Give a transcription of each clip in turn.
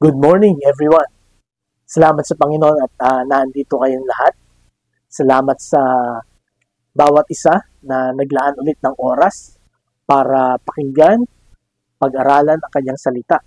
Good morning, everyone. Salamat sa Panginoon at nandito kayong lahat. Salamat sa bawat isa na naglaan ulit ng oras para pakinggan, pag-aralan ang kanyang salita.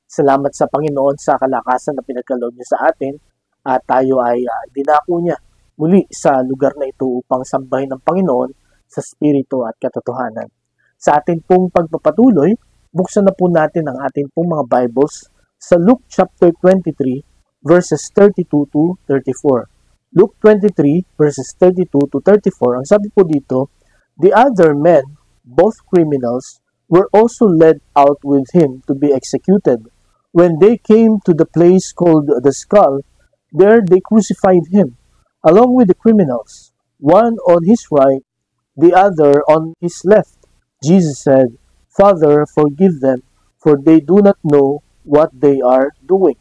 Salamat sa Panginoon sa kalakasan na pinagkaloob niya sa atin at tayo ay dinako niya muli sa lugar na ito upang sambahin ng Panginoon sa Espiritu at katotohanan. Sa atin pong pagpapatuloy, buksan na po natin ang ating pong mga Bibles sa Luke chapter 23 verses 32 to 34. Luke 23 verses 32 to 34, ang sabi po dito, "The other men, both criminals, were also led out with him to be executed. When they came to the place called the Skull, there they crucified him, along with the criminals, one on his right, the other on his left. Jesus said, 'Father, forgive them, for they do not know what they are doing.'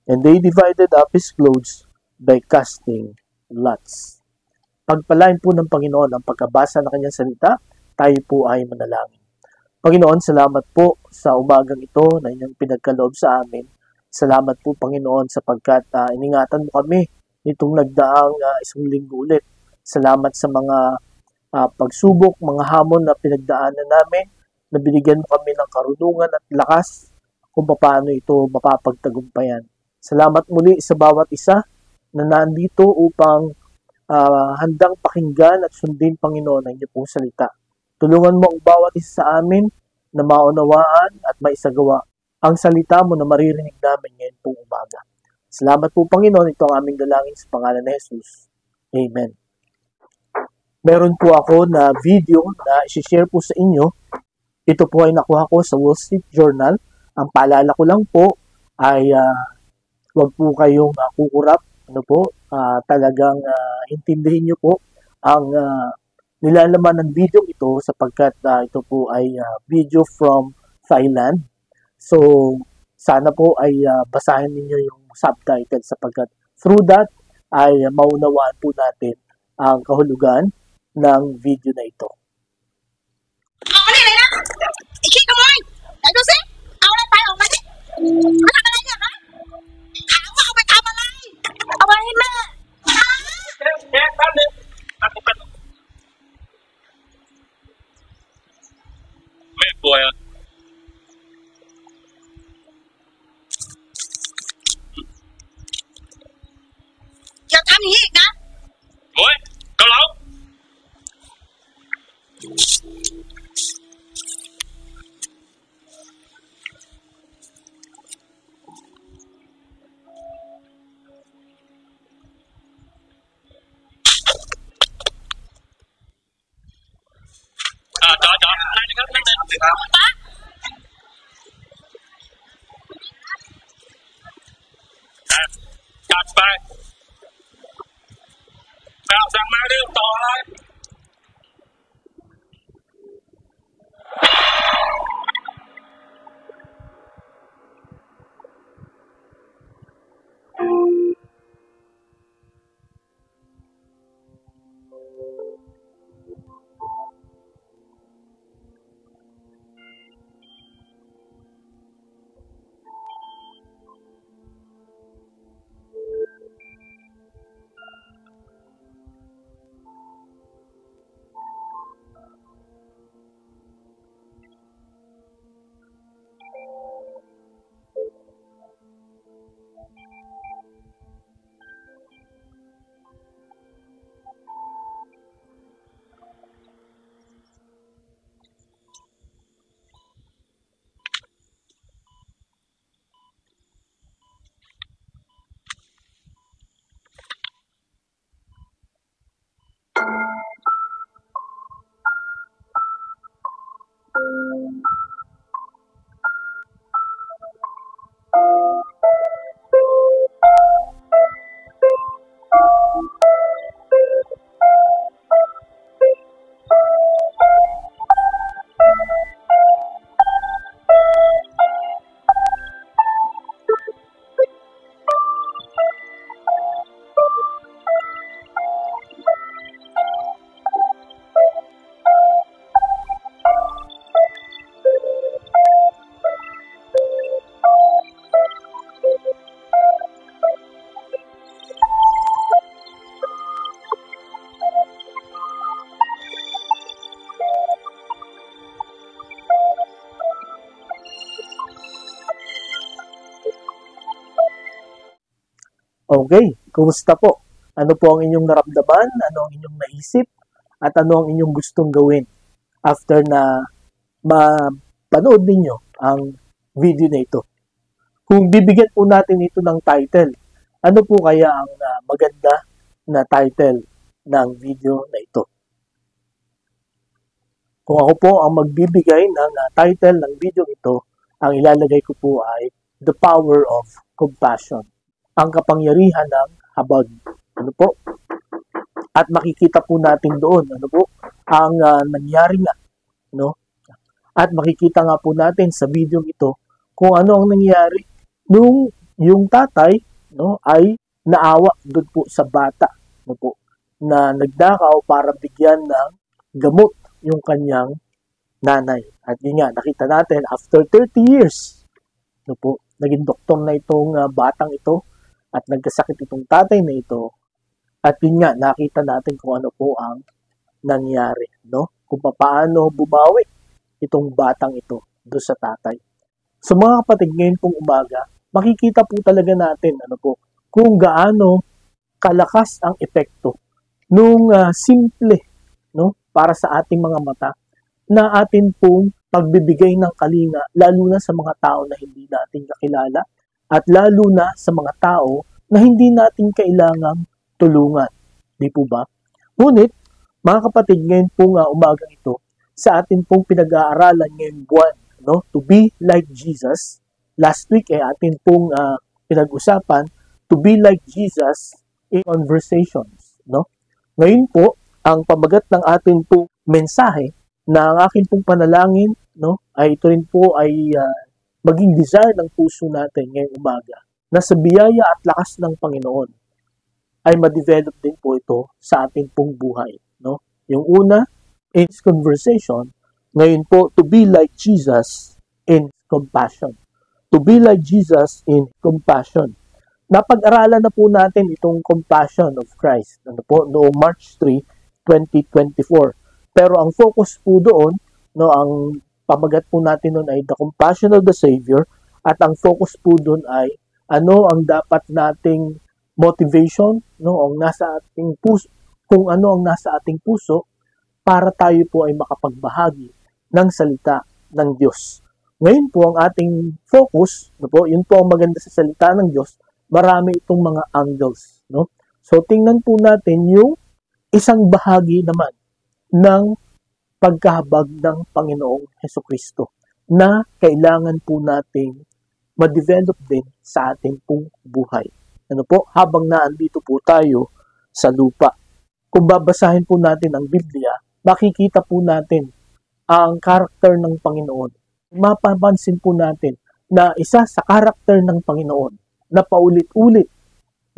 And they divided up his clothes by casting lots." Pagpalain po ng Panginoon ang pagkabasa ng kanyang salita, tayo po ay manalangin. Panginoon, salamat po sa umagang ito na inyong pinagkaloob sa amin. Salamat po, Panginoon, sapagkat iningatan mo kami nitong nagdaang isang linggo ulit. Salamat sa mga pagsubok, mga hamon na pinagdaanan namin, na binigyan mo kami ng karunungan at lakas kung paano ito mapapagtagumpayan. Salamat muli sa bawat isa na nandito upang handang pakinggan at sundin, Panginoon, ang inyong pong salita. Tulungan mo ang bawat isa sa amin na maunawaan at maisagawa ang salita mo na maririnig namin ngayon pong umaga. Salamat po, Panginoon. Ito ang aming dalangin sa pangalan ni Jesus. Amen. Meron po ako na video na isi-share po sa inyo. Ito po ay nakuha ko sa Wall Street Journal. Ang paalala ko lang po ay huwag po kayong kukurap. Talagang intindihin nyo po ang nilalaman ng video ito sapagkat ito po ay video from Thailand. So, sana po ay basahin ninyo yung subtitle sapagkat through that ay maunawaan po natin ang kahulugan ng video na ito. Giờ tao nghỉ hả? Ủa, cao lẩu. Chọn, đây đi các bạn. Chặt về. Nào sang mai đi to thôi. Okay, kumusta po? Ano po ang inyong naramdaman? Ano ang inyong naisip? At ano ang inyong gustong gawin after na mapanood ninyo ang video na ito? Kung bibigyan po natin ito ng title, ano po kaya ang maganda na title ng video na ito? Kung ako po ang magbibigay ng title ng video ito, ang ilalagay ko po ay The Power of Compassion. Ang kapangyarihan ng habag. Ano po? At makikita po natin doon, ano po, ang nangyari nga, no? At makikita nga po natin sa video ito kung ano ang nangyari nung yung tatay, no, ay naawa doon po sa bata, no po, na nagdakaw para bigyan ng gamot yung kanyang nanay. At yun nga, nakita natin after 30 years, no po, naging doktor na itong batang ito at nagkasakit itong tatay na ito. At yun nga, nakita natin kung ano po ang nangyari, no? Kung paano bumawi itong batang ito doon sa tatay. So mga kapatid, ngayon pong umaga, makikita po talaga natin, ano po, kung gaano kalakas ang epekto nung simple, no, para sa ating mga mata, na atin pong pagbibigay ng kalinga, lalo na sa mga tao na hindi natin kakilala, at lalo na sa mga tao na hindi natin kailangang tulungan. Di po ba? Ngunit, mga kapatid, ngayon po umagang ito, sa atin pong pinag-aaralan ngayong buwan, no? To be like Jesus. Last week atin pong pinag-usapan, to be like Jesus in conversations, no? Ngayon po, ang pamagat ng atin pong mensahe na ang akin pong panalangin, no, ay ito rin po ay maging desire ng puso natin ngayong umaga na sa biyaya at lakas ng Panginoon ay ma-develop din po ito sa ating pong buhay, no? Yung una is conversation, ngayon po to be like Jesus in compassion. To be like Jesus in compassion. Napag-aralan na po natin itong compassion of Christ, ano po, noong March 3, 2024. Pero ang focus po doon, no, ang pamagat po natin doon ay the compassion of the Savior, at ang focus po doon ay ano ang dapat nating motivation, no, ang nasa ating puso, kung ano ang nasa ating puso para tayo po ay makapagbahagi ng salita ng Diyos. Ngayon po ang ating focus, no po, yun po ang maganda sa salita ng Diyos, marami itong mga angles, no? So tingnan po natin yung isang bahagi naman ng pagkahabag ng Panginoong Hesukristo na kailangan po nating ma-develop din sa ating pong buhay. Ano po, habang naandito po tayo sa lupa. Kung babasahin po natin ang Biblia, makikita po natin ang karakter ng Panginoon. Mapapansin po natin na isa sa karakter ng Panginoon na paulit-ulit,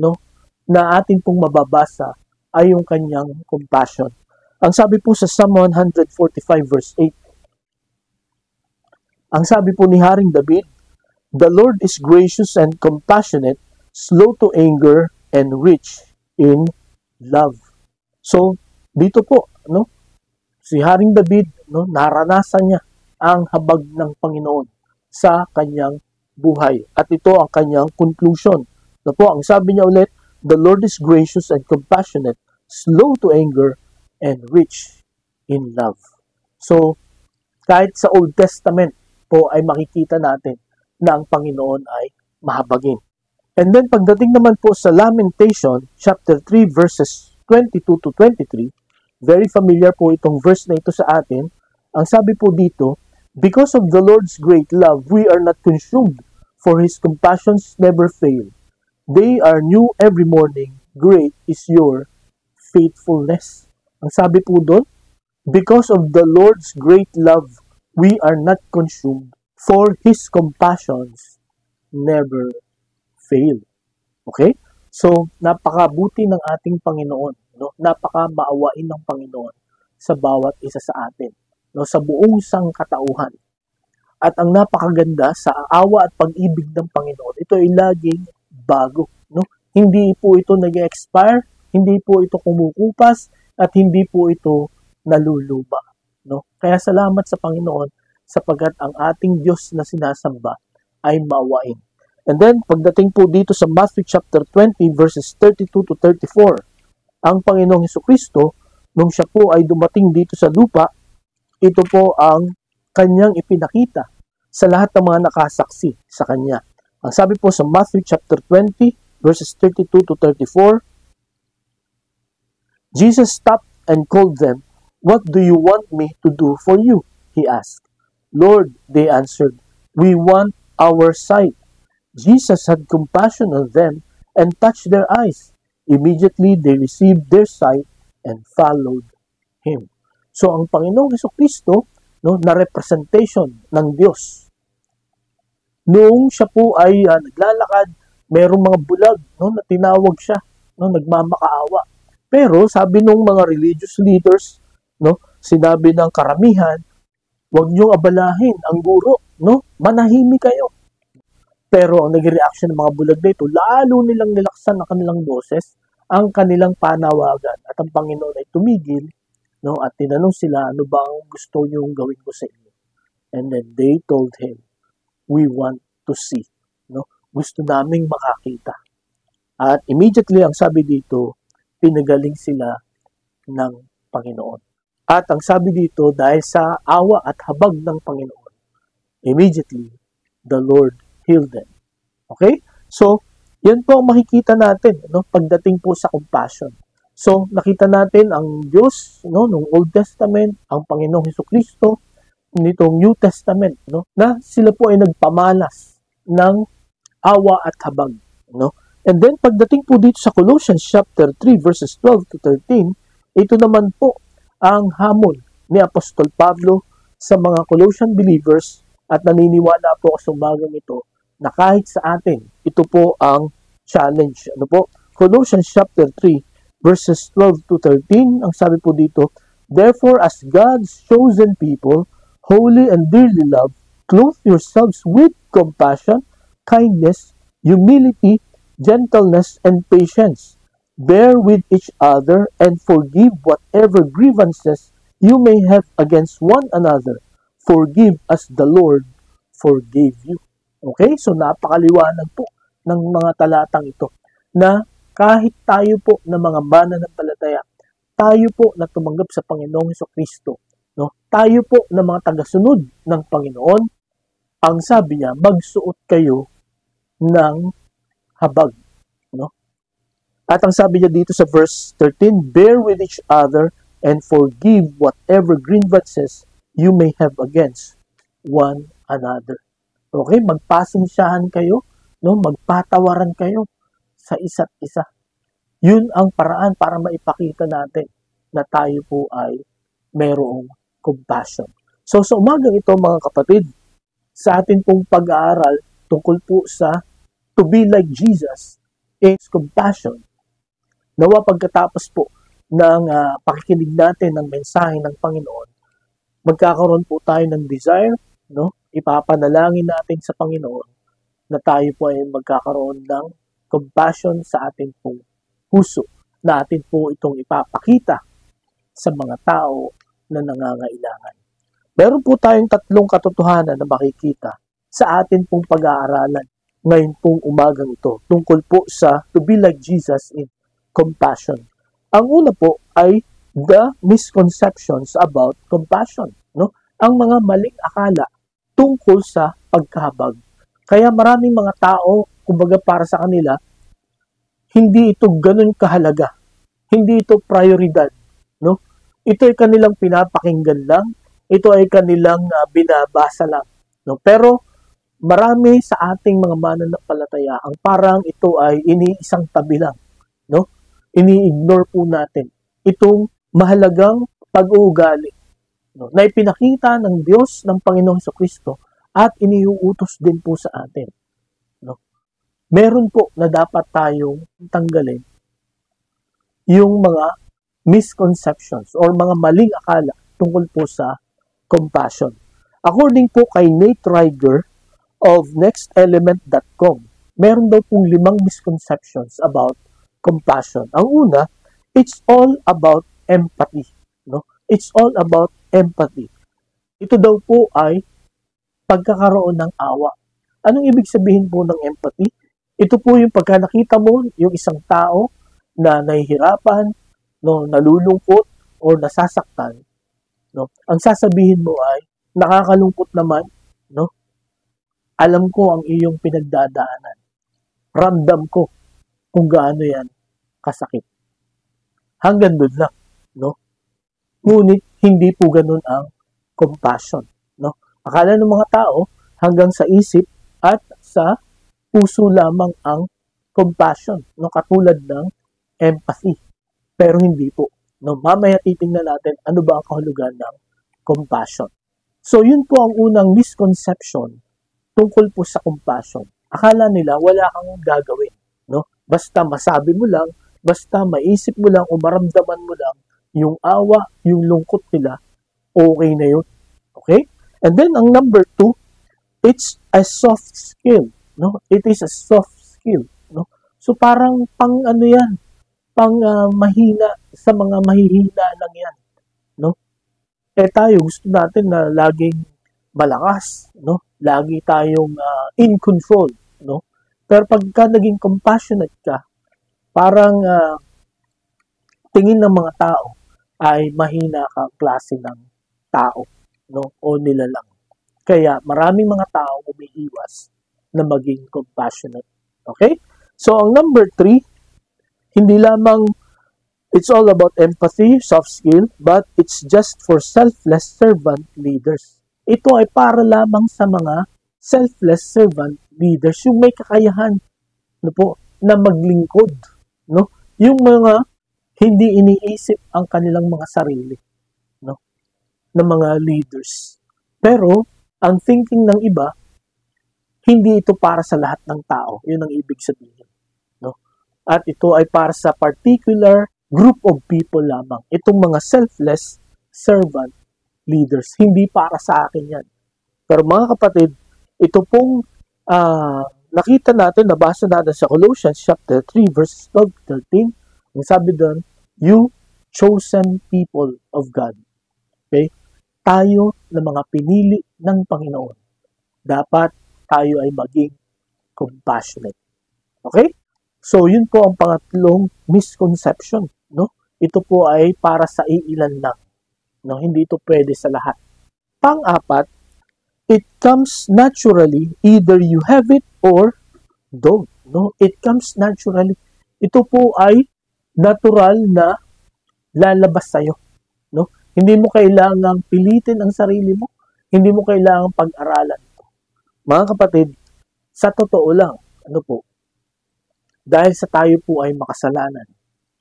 no, na atin pong mababasa ay yung kanyang compassion. Ang sabi po sa Psalm 145 verse 8, ang sabi po ni Haring David, "The Lord is gracious and compassionate, slow to anger, and rich in love." So, dito po, no, si Haring David, no, naranasan niya ang habag ng Panginoon sa kanyang buhay. At ito ang kanyang conclusion. No po, ang sabi niya ulit, "The Lord is gracious and compassionate, slow to anger, and rich in love." So, kahit sa Old Testament po ay makikita natin na ang Panginoon ay mahabagin. And then pagdating naman po sa Lamentation chapter 3 verses 22 to 23, very familiar po itong verse na ito sa atin. Ang sabi po dito, "Because of the Lord's great love, we are not consumed, for His compassions never fail. They are new every morning, great is your faithfulness." Ang sabi po doon, because of the Lord's great love, we are not consumed, for His compassions never fail. Okay? So, napakabuti ng ating Panginoon, no? Napaka-maawain ng Panginoon sa bawat isa sa atin, no? Sa buong sangkatauhan. At ang napakaganda sa awa at pag-ibig ng Panginoon, ito ay laging bago, no? Hindi po ito nag-expire, hindi po ito kumukupas, at hindi po ito naluluba, no? Kaya salamat sa Panginoon sapagkat ang ating Diyos na sinasamba ay maawain. And then, pagdating po dito sa Matthew chapter 20 verses 32 to 34, ang Panginoong Hesukristo, nung siya po ay dumating dito sa lupa, ito po ang kanyang ipinakita sa lahat ng mga nakasaksi sa kanya. Ang sabi po sa Matthew chapter 20 verses 32 to 34, Jesus stopped and called them. "What do you want me to do for you?" he asked. "Lord," they answered, "we want our sight." Jesus had compassion on them and touched their eyes. Immediately they received their sight and followed Him. So ang Panginoong Hesukristo, na representation ng Diyos. Noong siya po ay naglalakad, mayroong mga bulag na tinawag siya, nagmamakaawa. Pero sabi ng mga religious leaders, sinabi ng karamihan, huwag niyong abalahin ang guro, manahimik kayo. Pero ang nag-reaction ng mga bulag na ito, lalo nilang nilaksan ang kanilang boses, ang kanilang panawagan. At ang Panginoon ay tumigil, at tinanong sila, ano ba ang gusto niyong gawin ko sa inyo? And then they told Him, we want to see. Gusto naming makakita. At immediately, ang sabi dito, pinagaling sila ng Panginoon. At ang sabi dito, dahil sa awa at habag ng Panginoon, immediately, the Lord heal them. Okay? So, yan po ang makikita natin pagdating po sa compassion. So, nakita natin ang Diyos nung Old Testament, ang Panginoong Hesukristo, nitong New Testament, na sila po ay nagpamalas ng awa at habag. And then, pagdating po dito sa Colossians chapter 3 verses 12 to 13, ito naman po ang hamon ni Apostol Pablo sa mga Colossian believers at naniniwala po ako sa umagang ito na kahit sa atin, ito po ang challenge. Colossians chapter 3, verses 12 to 13, ang sabi po dito, "Therefore, as God's chosen people, holy and dearly loved, clothe yourselves with compassion, kindness, humility, gentleness, and patience. Bear with each other and forgive whatever grievances you may have against one another. Forgive as the Lord forgave you." Okay? So, napakaliwanag po ng mga talatang ito na kahit tayo po na mga mananampalataya, tayo po na tumanggap sa Panginoong Hesukristo, tayo po na mga tagasunod ng Panginoon, ang sabi niya, magsuot kayo ng habag. At ang sabi niya dito sa verse 13, "Bear with each other and forgive whatever grievances you may have against one another." Okay, magpasensyahan kayo, magpatawaran kayo sa isa't isa. Yun ang paraan para maipakita natin na tayo po ay mayroong compassion. So sa umagang ito mga kapatid, sa atin pong pag-aaral tungkol po sa to be like Jesus is compassion. Nawa pagkatapos po ng pakikinig natin ng mensahe ng Panginoon, magkakaroon po tayo ng desire, ipapanalangin natin sa Panginoon na tayo po ay magkakaroon ng compassion sa ating pong puso, na atin po itong ipapakita sa mga tao na nangangailangan. Meron po tayong tatlong katotohanan na makikita sa atin pong pag-aaralan ngayon pong umagang ito tungkol po sa to be like Jesus in compassion. Ang una po ay the misconceptions about compassion. Ang mga maling akala tungkol sa pagkahabag. Kaya maraming mga tao, kumbaga para sa kanila, hindi ito ganun kahalaga. Hindi ito prioridad. Ito ay kanilang pinapakinggan lang. Ito ay kanilang binabasa lang. Pero marami sa ating mga mananampalataya, ang parang ito ay iniisang tabi lang. Ini-ignore po natin itong mahalagang pag-uugali na ipinakita ng Diyos ng Panginoong Hesukristo at iniuutos din po sa atin. Meron po na dapat tayong tanggalin yung mga misconceptions or mga maling akala tungkol po sa compassion. According po kay Nate Ryger of nextelement.com, meron daw pong 5 misconceptions about compassion. Ang una, it's all about empathy. It's all about empathy. Ito daw po ay pagkakaroon ng awa. Anong ibig sabihin po ng empathy? Ito po yung pagka nakita mo yung isang tao na nahihirapan, no, nalulungkot, o nasasaktan, no? Ang sasabihin mo ay, nakakalungkot naman, no? Alam ko ang iyong pinagdadaanan. Ramdam ko kung gaano yan kasakit. Hanggang doon lang, no? Ngunit hindi po ganun ang compassion, no? Akala ng mga tao hanggang sa isip at sa puso lamang ang compassion, no? Katulad ng empathy. Pero hindi po, no? Mamaya titingnan natin ano ba ang kahulugan ng compassion. So yun po ang unang misconception tungkol po sa compassion. Akala nila wala kang gagawin, no? Basta masabi mo lang, basta maisip mo lang o maramdaman mo lang yung awa, yung lungkot nila, okay na yun. Okay? And then ang number 2, it's a soft skill, no? It is a soft skill, no? So parang pang ano yan, pang mahina sa mga mahihina lang yan, no? Eh tayo gusto natin na laging malakas, no? Lagi tayong in control, no? Pero pagka naging compassionate ka, parang tingin ng mga tao ay mahina kang klase ng tao, no? O nilalang. Kaya maraming mga tao umiiwas na maging compassionate. Okay? So ang number 3, hindi lamang it's all about empathy, soft skill, but it's just for selfless servant leaders. Ito ay para lamang sa mga selfless servant leaders, yung may kakayahan, no po, na maglingkod, no? Yung mga hindi iniisip ang kanilang mga sarili, no? Na mga leaders. Pero ang thinking ng iba, hindi ito para sa lahat ng tao. Yun ang ibig sabihin, no? At ito ay para sa particular group of people lamang. Itong mga selfless servant leaders. Hindi para sa akin yan. Pero mga kapatid, ito pong nakita natin, nabasa natin sa Colossians chapter 3 verses 12-13. Ang sabi doon, you chosen people of God. Okay? Tayo na mga pinili ng Panginoon. Dapat tayo ay maging compassionate. Okay? So, yun po ang pangatlong misconception, no? Ito po ay para sa iilan lang, no? Hindi ito pwede sa lahat. Pang-apat, it comes naturally, either you have it or don't, no? It comes naturally. Ito po ay natural na lalabas sa'yo, no? Hindi mo kailangang pilitin ang sarili mo, hindi mo kailangang pag-aralan ito. Mga kapatid, sa totoo lang, ano po, dahil sa tayo po ay makasalanan,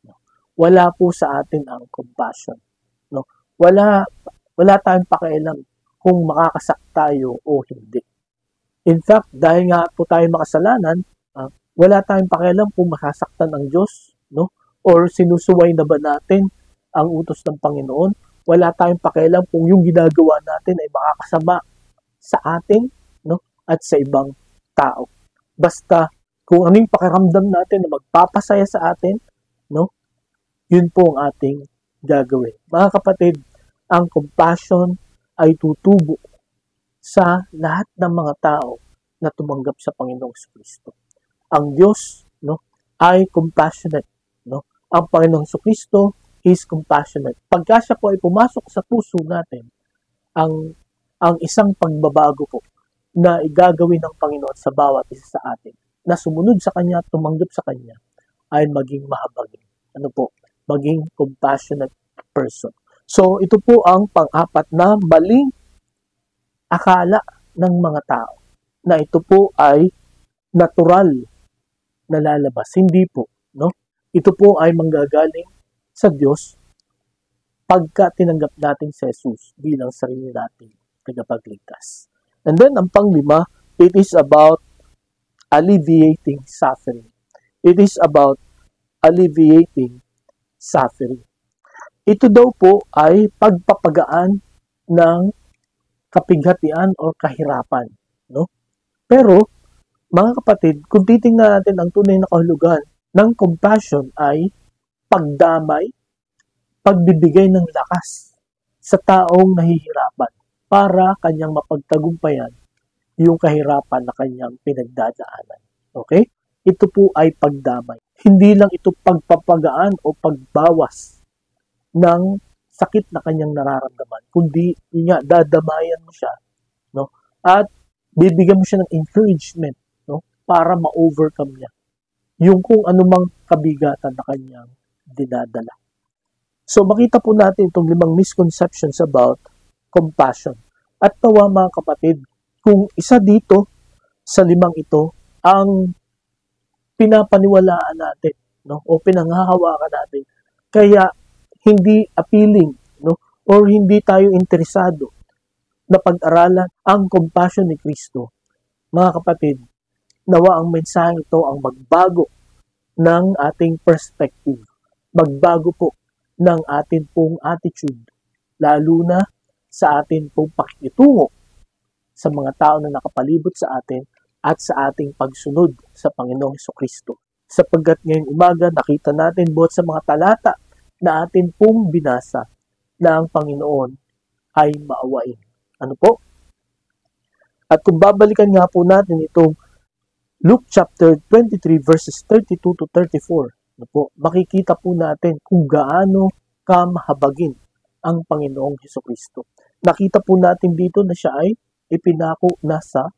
no? Wala po sa atin ang compassion, no? Wala tayong pakialam kung makakasak tayo o hindi. In fact, dahil nga po tayo makasalanan, wala tayong pakialam kung masasaktan ang Diyos, no? Or sinusuway na ba natin ang utos ng Panginoon? Wala tayong pakialam kung yung ginagawa natin ay makakasama sa atin, no? At sa ibang tao. Basta kung anong pakiramdam natin na magpapasaya sa atin, no? Yun po ang ating gagawin. Mga kapatid, ang compassion ay tutubo sa lahat ng mga tao na tumanggap sa Panginoong Kristo. Ang Diyos, no, ay compassionate, no? Ang Panginoong Kristo is compassionate. Pagka siya po ay pumasok sa puso natin, ang isang pagbabago po na igagawin ng Panginoon sa bawat isa sa atin, na sumunod sa Kanya at tumanggap sa Kanya, ay maging mahabagin. Ano po? Maging compassionate person. So, ito po ang pang-apat na maling akala ng mga tao, na ito po ay natural na lalabas. Hindi po, no? Ito po ay manggagaling sa Diyos pagka tinanggap natin si Jesus bilang sarili nating tagapagligtas. And then, ang pang-5, it is about alleviating suffering. It is about alleviating suffering. Ito daw po ay pagpapagaan ng kapighatian o kahirapan, no? Pero, mga kapatid, kung titingnan natin ang tunay na kahulugan ng compassion ay pagdamay, pagbibigay ng lakas sa taong nahihirapan para kanyang mapagtagumpayan yung kahirapan na kanyang pinagdadaanan. Okay? Ito po ay pagdamay. Hindi lang ito pagpapagaan o pagbawas ng sakit na kanyang nararamdaman, kundi yun nga, dadamayan mo siya, no? At bibigyan mo siya ng encouragement, no? Para ma-overcome niya yung kung anumang kabigatan na kanyang dinadala. So makita po natin itong 5 misconceptions about compassion. At tawa mga kapatid, kung isa dito sa 5 ito ang pinapaniwalaan natin, no? O pinanghahawakan natin, kaya hindi appealing, no? Or hindi tayo interesado na pag-aralan ang compassion ni Kristo. Mga kapatid, nawa ang mensaheng ito ang magbago ng ating perspective. Magbago po ng atin pong attitude, lalo na sa atin pong pakikitungo sa mga tao na nakapalibot sa atin at sa ating pagsunod sa Panginoong Jesucristo. Sapagkat ngayong umaga nakita natin buhat sa mga talata na atin pong binasa na ang Panginoon ay maawain. Ano po? At kung babalikan nga po natin itong Luke chapter 23 verses 32 to 34, ano po, makikita po natin kung gaano kamahabagin ang Panginoong Jesucristo. Nakita po natin dito na siya ay ipinako na sa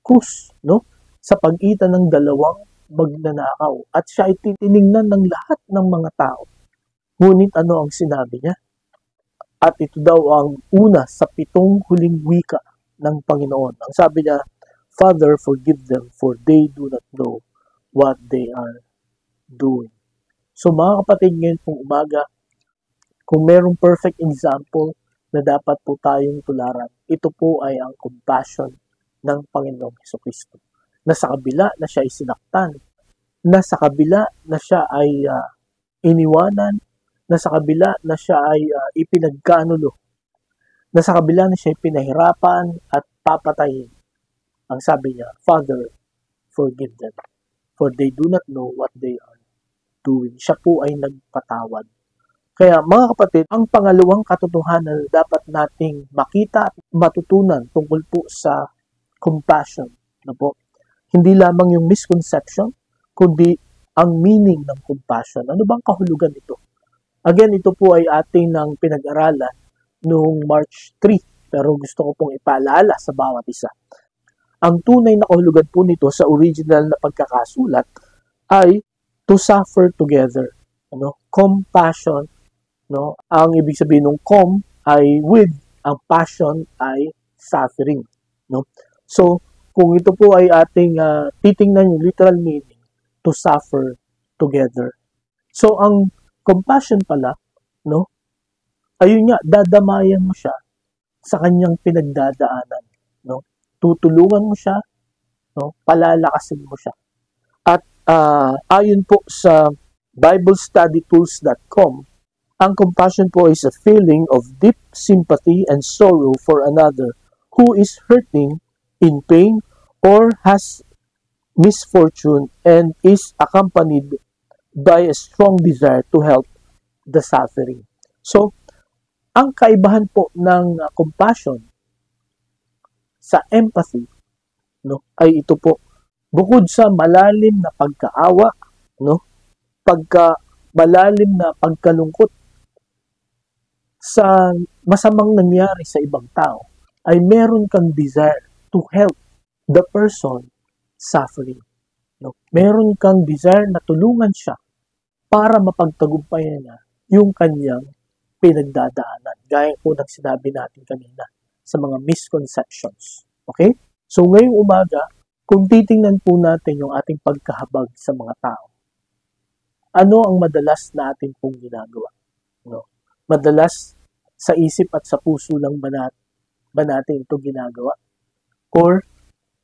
krus, no? Sa pagitan ng dalawang magnanakaw. At siya ay titiningnan ng lahat ng mga tao. Ngunit ano ang sinabi niya? At ito daw ang una sa 7 huling wika ng Panginoon. Ang sabi niya, Father, forgive them, for they do not know what they are doing. So mga kapatid, ngayon pong umaga, kung merong perfect example na dapat po tayong tularan, ito po ay ang compassion ng Panginoong Jesucristo. Na sa kabila na siya ay sinaktan, na sa kabila na siya ay iniwanan, na sa kabila na siya ay ipinagkanulo, na sa kabila na siya ay pinahirapan at papatayin. Ang sabi niya, Father, forgive them, for they do not know what they are doing. Siya po ay nagpatawad. Kaya mga kapatid, ang pangalawang katotohanan na dapat nating makita at matutunan tungkol po sa compassion, no po? Hindi lamang yung misconception, kundi ang meaning ng compassion. Ano bang kahulugan nito? Again, ito po ay ating ng pinag-aralan noong March 3, pero gusto ko pong ipaalala sa bawat isa. Ang tunay na kahulugan po nito sa original na pagkakasulat ay to suffer together. Ano? Compassion, no? Ang ibig sabihin ng com ay with, ang passion ay suffering, no? So, kung ito po ay ating titingnan yung literal meaning, to suffer together. So, ang compassion pala, no? Ayun nga, dadamayan mo siya sa kanyang pinagdadaanan, no? Tutulungan mo siya, no? Palalakasin mo siya. At ayon po sa BibleStudyTools.com, ang compassion po is a feeling of deep sympathy and sorrow for another who is hurting, in pain, or has misfortune and is accompanied by a strong desire to help the suffering. So, ang kaibahan po ng compassion sa empathy, no, ay ito po, bukod sa malalim na pagkaawa, no, malalim na pagkalungkot sa masamang nangyari sa ibang tao, ay meron kang desire to help the person suffering. No? Meron kang desire na tulungan siya para mapagtagumpayan niya yung kanyang pinagdadaanan. Gaya po ng sinabi natin kanina sa mga misconceptions. Okay? So ngayong umaga, kung titingnan po natin yung ating pagkahabag sa mga tao, ano ang madalas na ating pong ginagawa? No? Madalas sa isip at sa puso lang ba natin ito ginagawa? Or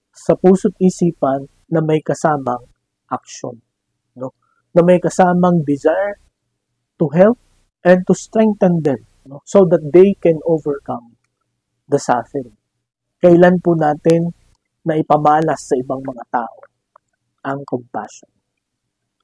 sa puso't isipan na may kasamang action, no? Na may kasamang desire to help and to strengthen them, no? So that they can overcome the suffering. Kailan po natin na ipamalas sa ibang mga tao ang compassion?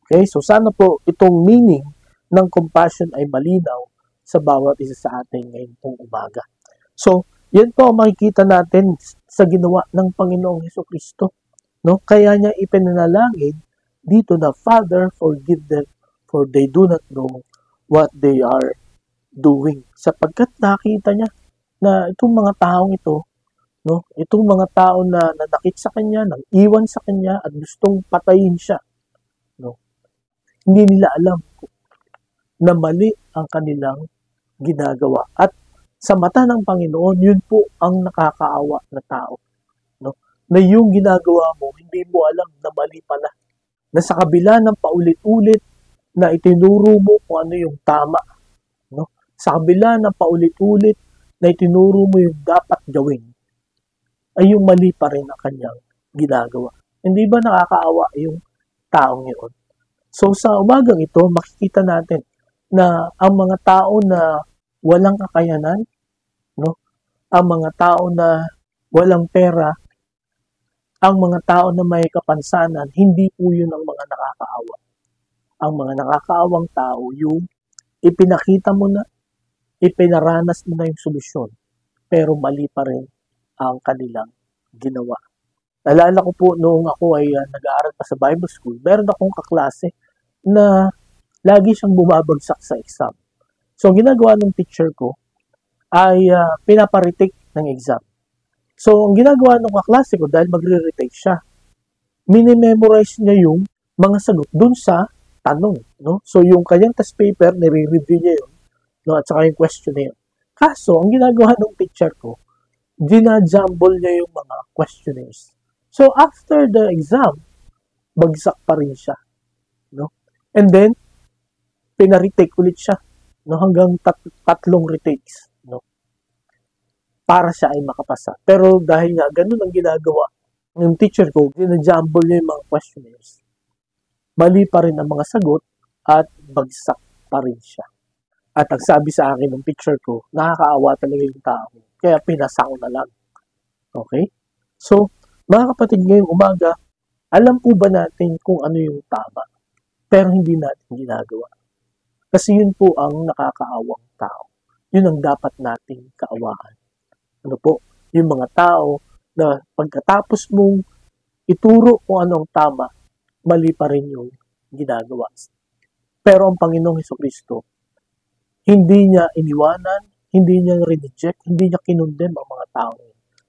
Okay, so sana po itong meaning ng compassion ay malinaw sa bawat isa sa atin ngayon pong umaga. So, Yan po ang makikita natin sa ginawa ng Panginoong Hesukristo. No? Kaya niya ipinanalangin dito na, Father, forgive them, for they do not know what they are doing. Sapagkat nakita niya na itong mga taong ito, no, itong mga tao na nanakit sa kanya, nang iwan sa kanya at gustong patayin siya, no, hindi nila alam na mali ang kanilang ginagawa. At sa mata ng Panginoon, yun po ang nakakaawa na tao. No? Na yung ginagawa mo, hindi mo alam na mali pala. Na sa kabila ng paulit-ulit na itinuro mo kung ano yung tama. No? Sa kabila ng paulit-ulit na itinuro mo yung dapat gawin, ay yung mali pa rin ang kanyang ginagawa. Hindi ba nakakaawa yung taong yun? So sa umagang ito, makikita natin na ang mga tao na walang kakayanan, no? Ang mga tao na walang pera, ang mga tao na may kapansanan, hindi po yun ang mga nakakaawa. Ang mga nakakaawang tao, yung ipinakita mo na, ipinaranas mo na yung solusyon, pero mali pa rin ang kanilang ginawa. Nalala ko po noong ako ay nag-aaral pa sa Bible School, meron akong kaklase na lagi siyang bumabagsak sa exam. So, ginagawa ng teacher ko ay pinaparitik ng exam. So, ang ginagawa ng kaklase ko, dahil magre-retake siya, minimemorize niya yung mga sagot dun sa tanong. No? So, yung kanyang test paper, nire-review niya yun, no? At saka yung question na yun. Kaso, ang ginagawa ng teacher ko, ginajumble niya yung mga questionnaires. So, after the exam, bagsak pa rin siya. No? And then, pina-retake ulit siya. No? Hanggang tatlong retakes. No? Para siya ay makapasa. Pero dahil nga ganun ang ginagawa ng teacher ko, ginajumble niya yung mga questionnaires. Mali pa rin ang mga sagot at bagsak pa rin siya. At ang sabi sa akin ng teacher ko, nakakaawa talaga yung tao. Kaya pinasa ko na lang. Okay? So, mga kapatid, ngayong umaga, alam po ba natin kung ano yung tama? Pero hindi natin ginagawa. Kasi yun po ang nakakaawang tao. Yun ang dapat nating kaawaan. Ano po? Yung mga tao na pagkatapos mong ituro kung ano ang tama, mali pa rin yung ginagawa. Pero ang Panginoong Hesukristo, hindi niya iniwanan, hindi niya reject, hindi niya kinundem ang mga tao.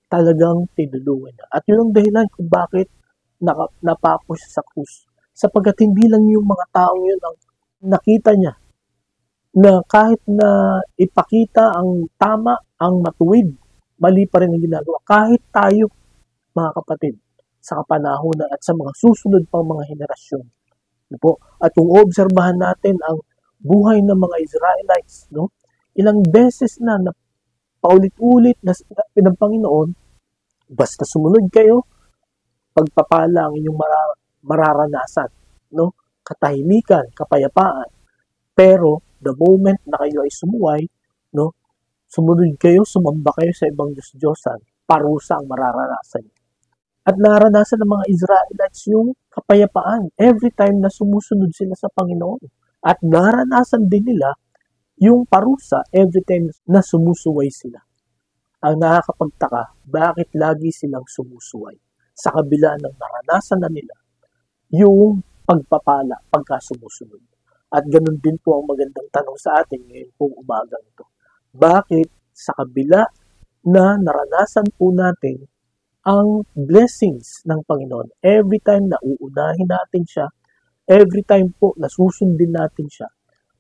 Talagang tinulungan niya. At yun ang dahilan kung bakit napako siya sa krus. Sapagkat hindi lang yung mga tao yun ang nakita niya na kahit na ipakita ang tama, ang matuwid, mali pa rin ang ginagawa. Kahit tayo, mga kapatid, sa kapanahonan at sa mga susunod pang mga henerasyon. Ano po? At kung obserbahan natin ang buhay ng mga Israelites, no? Ilang beses na paulit-ulit na ng Panginoon, basta sumunod kayo, pagpapala ang inyong mararanasan, no? Katahimikan, kapayapaan. Pero the moment na kayo ay sumuway, no? Sumunod kayo, sumamba kayo sa ibang Diyos-Diyosan, parusa ang mararanasan. At naranasan ng mga Israelites yung kapayapaan every time na sumusunod sila sa Panginoon. At naranasan din nila yung parusa every time na sumusuway sila. Ang nakakapagtaka, bakit lagi silang sumusuway? Sa kabila ng naranasan na nila, yung pagpapala pagka sumusunod. At ganun din po ang magandang tanong sa atin ngayon pong umagang ito. Bakit sa kabila na naranasan po natin ang blessings ng Panginoon, every time na uunahin natin siya, every time po na susundin natin siya,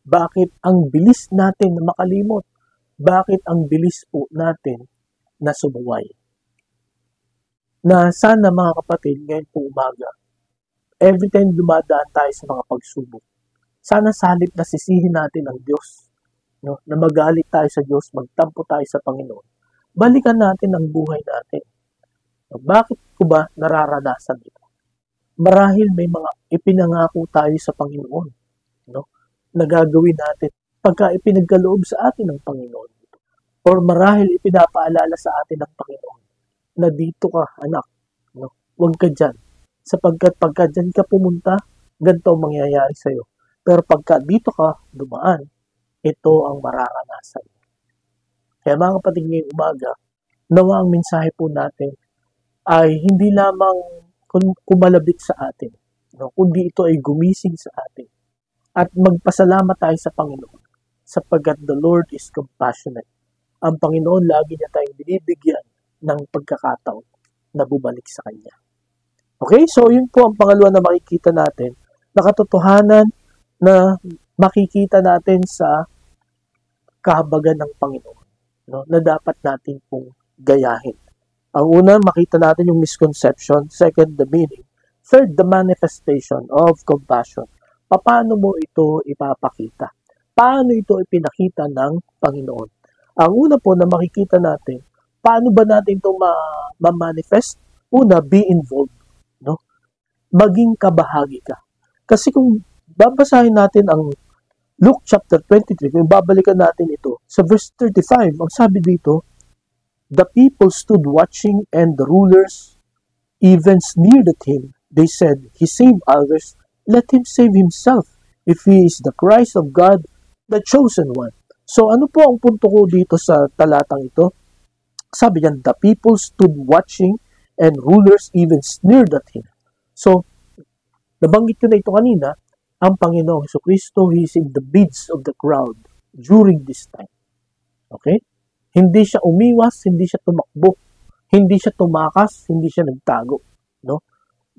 bakit ang bilis natin na makalimot? Bakit ang bilis po natin na sumuway? Na sana mga kapatid, ngayon po umaga, every time dumadaan tayo sa mga pagsubok, sana sa halip na sisihin natin ang Diyos, no? Na magalit tayo sa Diyos, magtampo tayo sa Panginoon, balikan natin ang buhay natin. Bakit ko ba nararanasan ito? Marahil may mga ipinangako tayo sa Panginoon, no? Na gagawin natin pagka ipinagkaloob sa atin ng Panginoon. Or marahil ipinapaalala sa atin ng Panginoon na dito ka, anak, no? Huwag ka dyan. Sapagkat pagka dyan ka pumunta, ganito ang mangyayari sa'yo. Pero pagka dito ka dumaan, ito ang mararanasan. Kaya mga kapatid, ngayong umaga, nawa ang mensahe po natin ay hindi lamang kumalabit sa atin, no? Kundi ito ay gumising sa atin. At magpasalamat tayo sa Panginoon sapagkat the Lord is compassionate. Ang Panginoon lagi niya tayong binibigyan ng pagkakataon na bumalik sa Kanya. Okay, so yun po ang pangalawa na makikita natin, na katotohanan na makikita natin sa kahabagan ng Panginoon, no? Na dapat natin pong gayahin. Ang una, makita natin yung misconception. Second, the meaning. Third, the manifestation of compassion. Paano mo ito ipapakita? Paano ito ipinakita ng Panginoon? Ang una po na makikita natin, paano ba natin ito ma-manifest? Una, be involved. No? Maging kabahagi ka. Kasi kung babasahin natin ang Luke chapter 23, kung babalikan natin ito, sa verse 35, ang sabi dito, the people stood watching and the rulers even sneered at him. They said, he saved others, let him save himself if he is the Christ of God, the chosen one. So ano po ang punto ko dito sa talatang ito? Sabi niyan, the people stood watching and rulers even sneered at him. So, nabanggit ko na ito kanina, ang Panginoong Jesucristo, He is in the midst of the crowd during this time. Okay? Hindi siya umiwas, hindi siya tumakbo, hindi siya tumakas, hindi siya nagtago. No?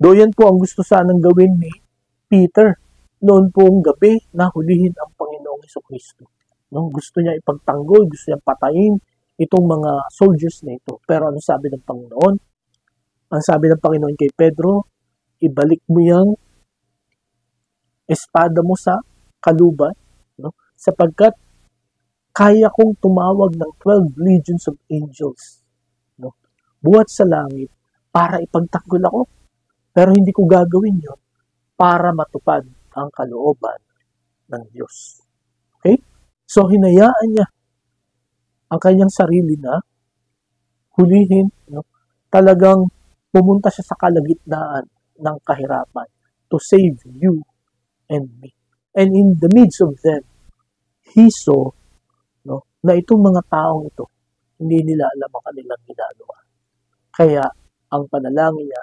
Doon po ang gusto sanang gawin ni Peter. Noon pong gabi, nahulihin ang Panginoong Jesucristo. No? Gusto niya ipagtanggol, gusto niya patayin itong mga soldiers na ito. Pero ano sabi ng Panginoon? Ang sabi ng Panginoon kay Pedro, ibalik mo yung espada mo sa kaluban, no? Sapagkat kaya kong tumawag ng 12 legions of angels, no? Buhat sa langit para ipagtanggol ako. Pero hindi ko gagawin yon para matupad ang kalooban ng Diyos. Okay? So, hinayaan niya ang kanyang sarili na hulihin, no? Talagang pumunta siya sa kalagitnaan ng kahirapan to save you and me. And in the midst of them, He saw, no, na itong mga taong ito, hindi nila alam ang kanilang ginagawa. Kaya, ang panalangin niya,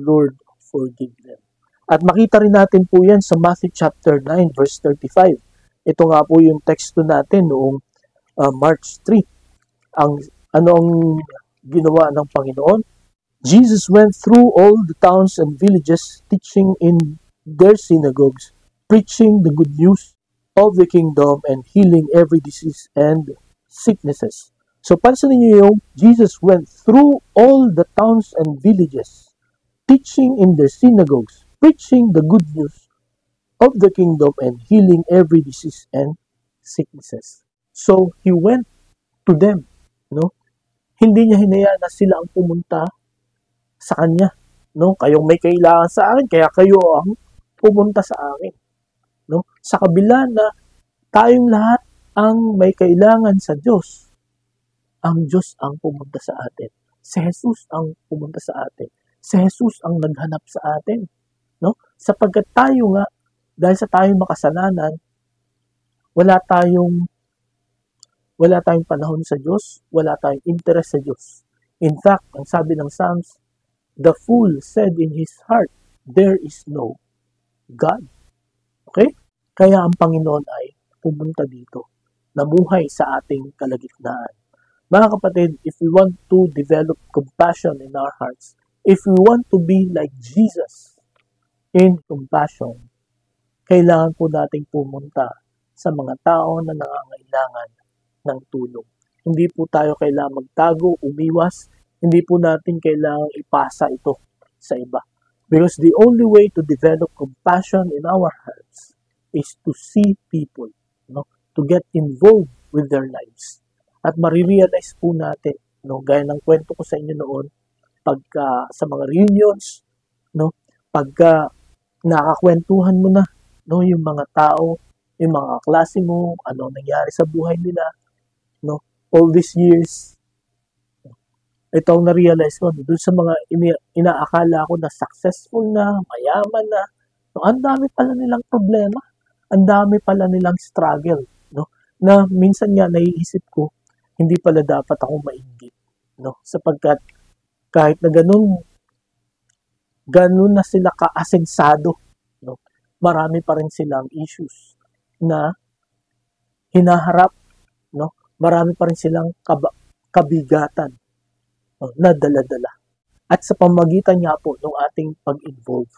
Lord, forgive them. At makita rin natin po yan sa Matthew chapter 9, verse 35. Ito nga po yung teksto natin noong March 3. Ano ang ginawa ng Panginoon? Jesus went through all the towns and villages, teaching in their synagogues, preaching the good news of the kingdom and healing every disease and sicknesses. So, pansinin niyo yung Jesus went through all the towns and villages, teaching in their synagogues, preaching the good news of the kingdom and healing every disease and sicknesses. So, He went to them, no? Hindi niya hinayaan na sila ang pumunta sa Kanya, no? Kayong may kailangan sa akin, kaya kayo ang pumunta sa akin, no? Sa kabila na tayong lahat ang may kailangan sa Diyos, ang Diyos ang pumunta sa atin. Si Jesus ang pumunta sa atin. Si Jesus ang naghanap sa atin, no? Sapagkat tayo nga, dahil sa tayong makasalanan, wala tayong panahon sa Diyos, wala tayong interest sa Diyos. In fact, ang sabi ng Psalms, the fool said in his heart, there is no God. Okay? Kaya ang Panginoon ay pumunta dito, namuhay sa ating kalagitnaan. Mga kapatid, if we want to develop compassion in our hearts, if we want to be like Jesus in compassion, kailangan po nating pumunta sa mga tao na nangangailangan ng tulong. Hindi po tayo kailangan magtago, umiwas, hindi po natin kailangang ipasa ito sa iba. Because the only way to develop compassion in our hearts is to see people, no? To get involved with their lives. At marirealize po natin, no? Gaya ng kwento ko sa inyo noon, pagka sa mga reunions, no? Pagka nakakwentuhan mo na, no? Yung mga tao, yung mga klase mo, ano nangyari sa buhay nila, no? All these years, ito ang na-realize ko, doon sa mga inaakala ko na successful na, mayaman na, no, ang dami pala nilang problema, ang dami pala nilang struggle, no? Na minsan nga naiisip ko, hindi pala dapat ako mainggit. no? Sapagkat kahit na ganun na sila kaasensado, no? Marami pa rin silang issues na hinaharap, no? Marami pa rin silang kabigatan, no? Na dala-dala. At sa pamagitan nga po ng ating pag-involve,